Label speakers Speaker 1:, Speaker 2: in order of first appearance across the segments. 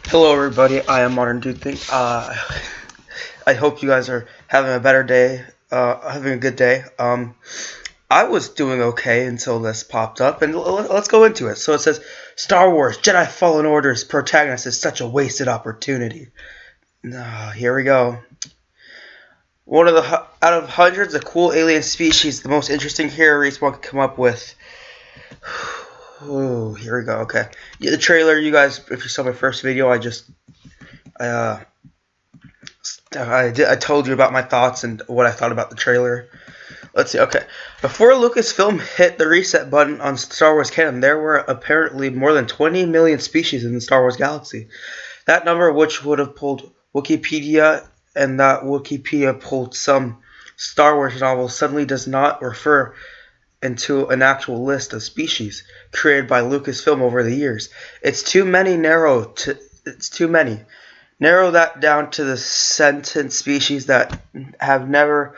Speaker 1: Hello everybody, I am Modern Dude Thing. I hope you guys are having a better day, having a good day. I was doing okay until this popped up, and let's go into it. So it says, Star Wars Jedi Fallen Order's protagonist is such a wasted opportunity. Here we go. One of the, out of hundreds of cool alien species, the most interesting here Respawn could come up with. Oh, here we go. Okay, yeah, the trailer. You guys, if you saw my first video, I told you about my thoughts and what I thought about the trailer. Let's see. Okay, before Lucasfilm hit the reset button on Star Wars canon, there were apparently more than 20 million species in the Star Wars galaxy. That number, which would have pulled Wikipedia, and that Wikipedia pulled some Star Wars novels, suddenly does not refer into an actual list of species created by Lucasfilm over the years. It's too many. Narrow that down to the sentient species that have never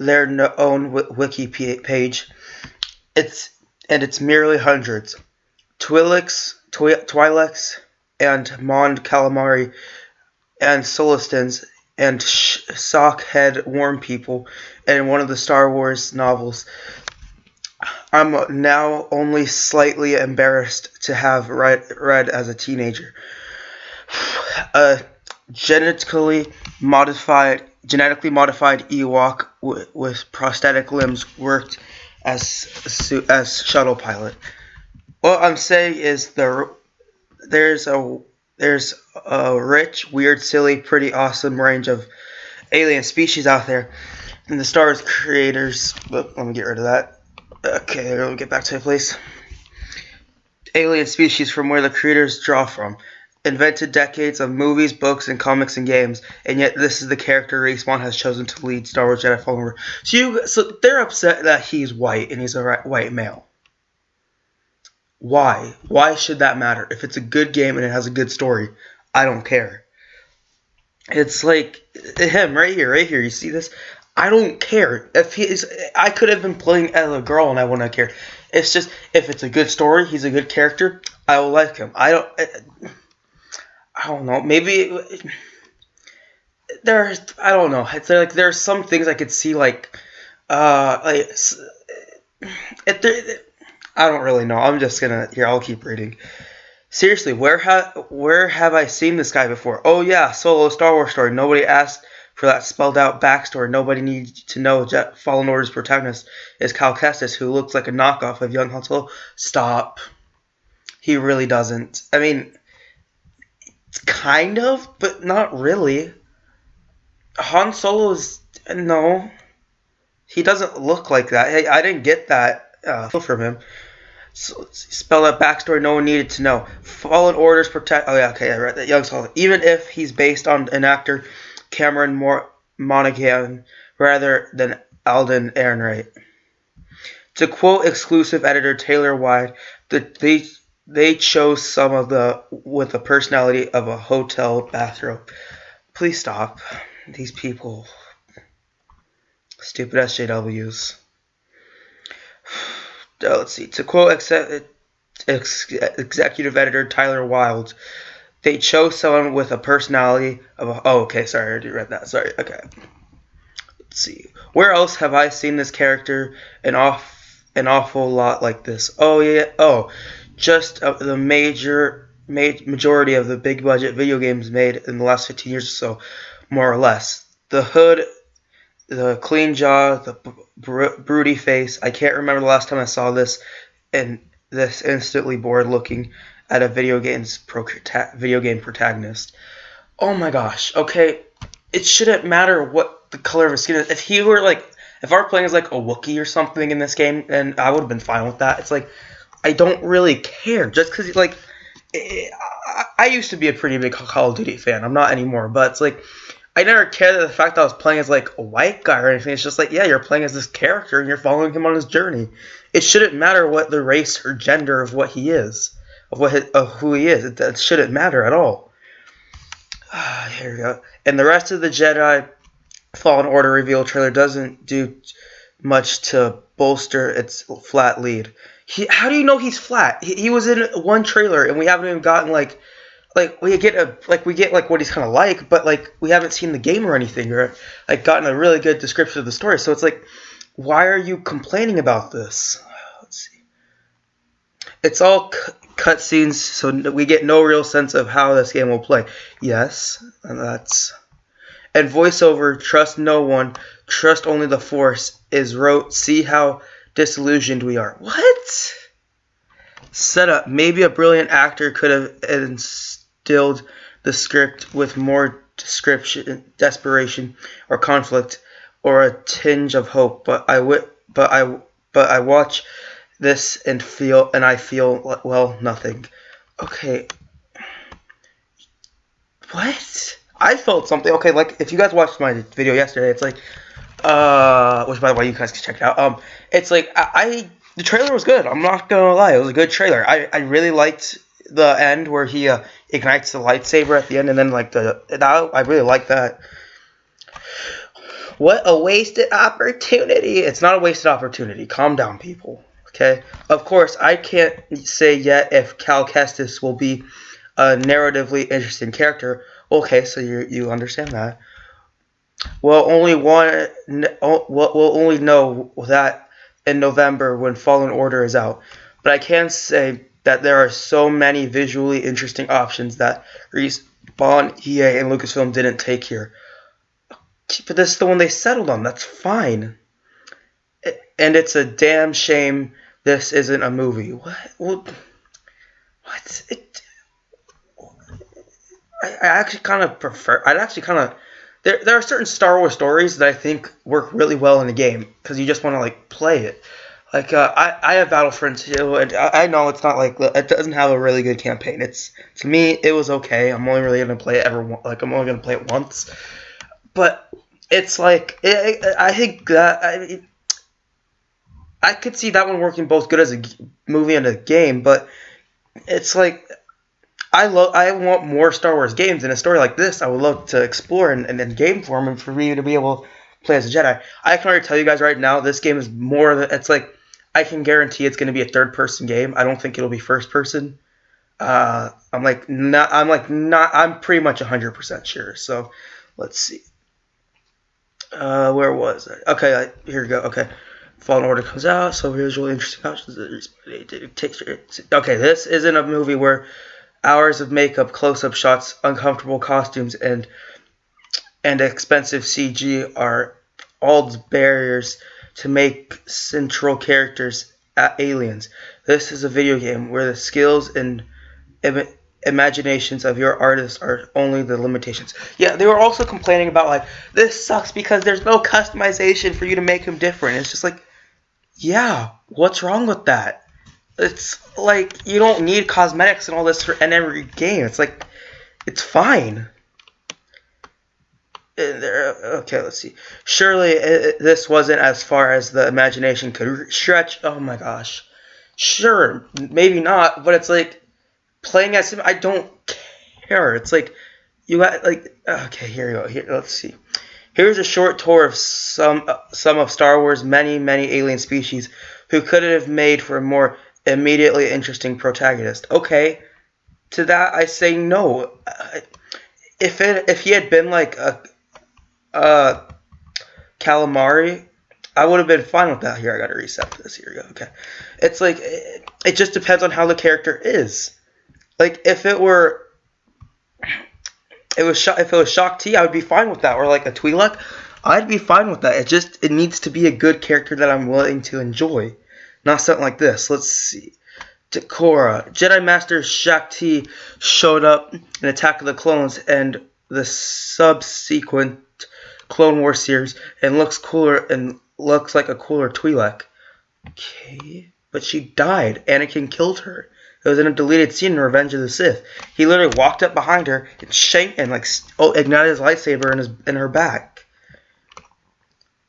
Speaker 1: their own wiki page. It's merely hundreds. Twi'leks, and Mon Calamari, and Solistans, and sockhead worm people, and one of the Star Wars novels I'm now only slightly embarrassed to have read as a teenager. A genetically modified Ewok with prosthetic limbs worked as shuttle pilot. What I'm saying is there's a rich, weird, silly, pretty awesome range of alien species out there, and the Star Wars creators. Let me get rid of that. Okay, let me get back to the place. Alien species from where the creators draw from. Invented decades of movies, books, and comics and games, and yet this is the character Respawn has chosen to lead Star Wars Jedi Fallen Order. So they're upset that he's white and he's a white male. Why? Why should that matter? If it's a good game and it has a good story, I don't care. It's like him right here. You see this? I don't care if I could have been playing as a girl and I wouldn't have cared. It's just if it's a good story, he's a good character, I will like him. I don't know. Maybe I don't know. It's like there's some things I could see I don't really know. I'm just gonna I'll keep reading. Seriously, where have I seen this guy before? Oh yeah, Solo Star Wars story. Nobody asked for that spelled out backstory. Nobody needs to know Fallen Order's protagonist is Cal Kestis, who looks like a knockoff of young Han Solo. Stop. He really doesn't. I mean, kind of, but not really. Han Solo is no. He doesn't look like that. Hey, I didn't get that from him. So, spell out backstory no one needed to know. Fallen Order's protect. Oh yeah, okay, I read that. Young Solo. Even if he's based on an actor, Cameron Monaghan, rather than Alden Ehrenreich. To quote exclusive editor Taylor Wide, they chose some of with the personality of a hotel bathrobe. Please stop. These people. Stupid SJWs. Let's see. To quote executive editor Tyler Wilde, they chose someone with a personality of a... Oh, okay, sorry, I already read that. Sorry, okay. Let's see. Where else have I seen this character an awful lot like this? Oh, yeah. Oh, just the majority of the big-budget video games made in the last 15 years or so, more or less. The hood, the clean jaw, the broody face. I can't remember the last time I saw this, and this instantly bored looking at a video game protagonist. Oh my gosh. Okay, it shouldn't matter what the color of his skin is. If he were if our playing is like a Wookiee or something in this game, then I would have been fine with that. It's like I don't really care just because I used to be a pretty big Call of Duty fan. I'm not anymore, but it's like I never cared that the fact that I was playing as a white guy or anything. It's just yeah, you're playing as this character and you're following him on his journey. It shouldn't matter what the race or gender of what he is. Of who he is. It shouldn't matter at all. Here we go. And the rest of the Jedi Fallen Order reveal trailer doesn't do much to bolster its flat lead. How do you know he's flat? He was in one trailer and we haven't even gotten like we get like what he's kind of like, but like we haven't seen the game or anything, or like gotten a really good description of the story. So it's like, why are you complaining about this? Let's see. It's all cutscenes, so we get no real sense of how this game will play. Yes, and voiceover. Trust no one. Trust only the Force is wrote. See how disillusioned we are. What? Setup. Maybe a brilliant actor could have instilled the script with more desperation, or conflict, or a tinge of hope. But I watch this and I feel well, nothing. Okay. What? I felt something. Okay, like if you guys watched my video yesterday, it's like, which by the way you guys can check it out. It's like the trailer was good. I'm not gonna lie, it was a good trailer. I really liked the end where he ignites the lightsaber at the end, and then like I really like that. What a wasted opportunity! It's not a wasted opportunity. Calm down, people. Okay. Of course, I can't say yet if Cal Kestis will be a narratively interesting character. Okay, so you understand that. We'll only know that in November when Fallen Order is out. But I can say that there are so many visually interesting options that Respawn, EA, and Lucasfilm didn't take here. But this is the one they settled on. That's fine. And it's a damn shame this isn't a movie. What? I actually kind of prefer. There are certain Star Wars stories that I think work really well in a game because you just want to like play it. Like I have Battlefront 2, and I know it's not like it doesn't have a really good campaign. To me it was okay. I'm only really gonna play it I'm only gonna play it once. But it's like I think that I could see that one working both good as a movie and a game. But it's like I want more Star Wars games, and a story like this I would love to explore in game form, and for me to be able to play as a Jedi. I can already tell you guys right now, this game is it's like, I can guarantee it's going to be a third-person game. I don't think it'll be first-person. I'm pretty much 100% sure. So, let's see. Where was I? Okay, here we go. Okay. Fallen Order comes out, so visually interesting options. Okay, this isn't a movie where hours of makeup, close-up shots, uncomfortable costumes, and expensive CG are all barriers to make central characters aliens. This is a video game where the skills and imaginations of your artists are only the limitations. Yeah, they were also complaining about like, this sucks because there's no customization for you to make him different. It's just like, yeah, what's wrong with that? It's like, you don't need cosmetics and all this in every game. It's like, it's fine. Okay, let's see. Surely this wasn't as far as the imagination could stretch. Oh my gosh. Sure, maybe not, but it's like, playing as him, I don't care. It's like, you got like, okay, here we go. Here, let's see. Here's a short tour of some of Star Wars' many alien species who could have made for a more immediately interesting protagonist. Okay, to that I say no. If he had been like a calamari, I would have been fine with that. Here, I gotta reset this. Here we go. Okay, it's like, it just depends on how the character is. Like if it was Shock T, I would be fine with that, or like a Twi'lek, I'd be fine with that. It needs to be a good character that I'm willing to enjoy, not something like this. Let's see. Decora. Jedi Master Shock T showed up in Attack of the Clones and the subsequent Clone Wars series, and looks like a cooler Twi'lek. Okay, but she died. Anakin killed her. It was in a deleted scene in Revenge of the Sith. He literally walked up behind her and ignited his lightsaber in her back.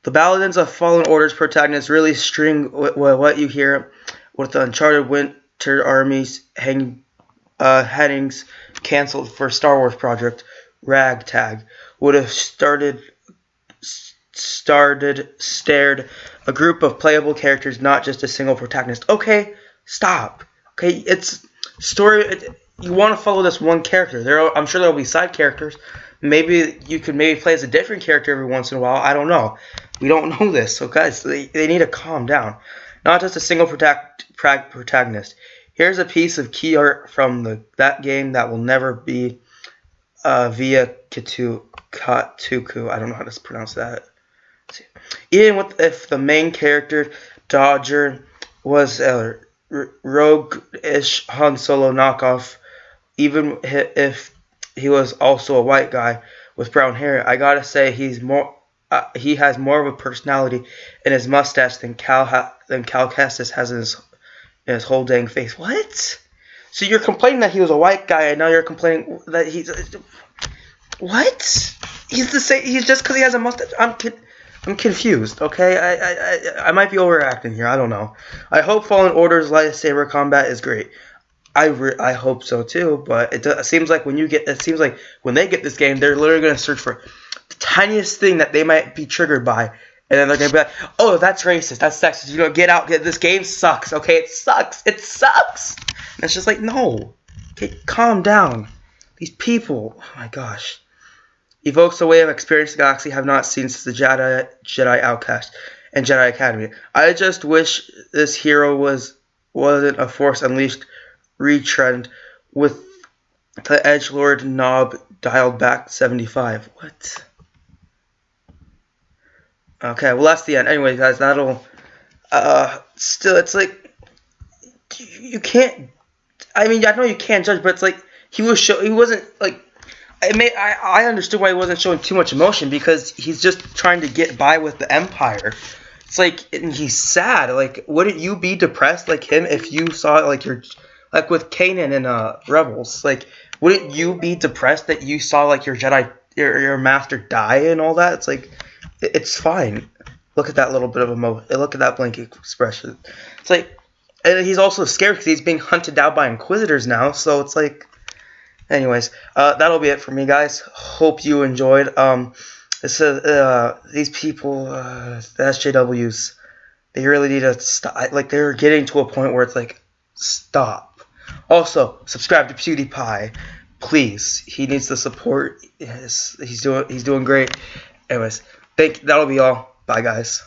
Speaker 1: The Paladins of Fallen Order's protagonists really string what you hear with the Uncharted Winter Army's headings canceled for Star Wars project Ragtag would have stared a group of playable characters, not just a single protagonist. Okay, stop. Okay, it's story. you want to follow this one character. I'm sure there'll be side characters. Maybe you could play as a different character every once in a while. I don't know. We don't know this. So guys, they need to calm down. Not just a single protagonist. Here's a piece of key art from that game that will never be via Katuku. I don't know how to pronounce that. Even if the main character, Dodger, was a rogue-ish Han Solo knockoff, even if he was also a white guy with brown hair, I gotta say he has more of a personality in his mustache than Cal Kestis has in his whole dang face. What? So you're complaining that he was a white guy, and now you're complaining that he's what? He's the same. He's just because he has a mustache. I'm confused. Okay, I might be overacting here. I don't know. I hope Fallen Order's lightsaber combat is great. I hope so too. But it seems like when they get this game, they're literally gonna search for the tiniest thing that they might be triggered by, and then they're gonna be like, "Oh, that's racist. That's sexist. You know, get out. This game sucks. Okay, it sucks. It sucks." And it's just like, no. Okay, calm down. These people. Oh my gosh. Evokes a way of experience the galaxy have not seen since the Jedi Outcast and Jedi Academy. I just wish this hero wasn't a Force Unleashed retrend with the edgelord knob dialed back 75. What? Okay, well that's the end. Anyway, guys, that'll still, it's like you can't. I mean, I know you can't judge, but it's like he wasn't like. I understood why he wasn't showing too much emotion, because he's just trying to get by with the Empire. It's like, and he's sad. Like, wouldn't you be depressed like him if you saw like with Kanan and Rebels? Like, wouldn't you be depressed that you saw like your Jedi, your master die and all that? It's like, it's fine. Look at that little bit of emotion. Look at that blank expression. It's like, and he's also scared because he's being hunted down by Inquisitors now. So it's like. Anyways, that'll be it for me, guys. Hope you enjoyed. These people, the SJWs, they really need to stop. Like, they're getting to a point where it's like, stop. Also, subscribe to PewDiePie, please. He needs the support. He's doing great. Anyways, that'll be all. Bye, guys.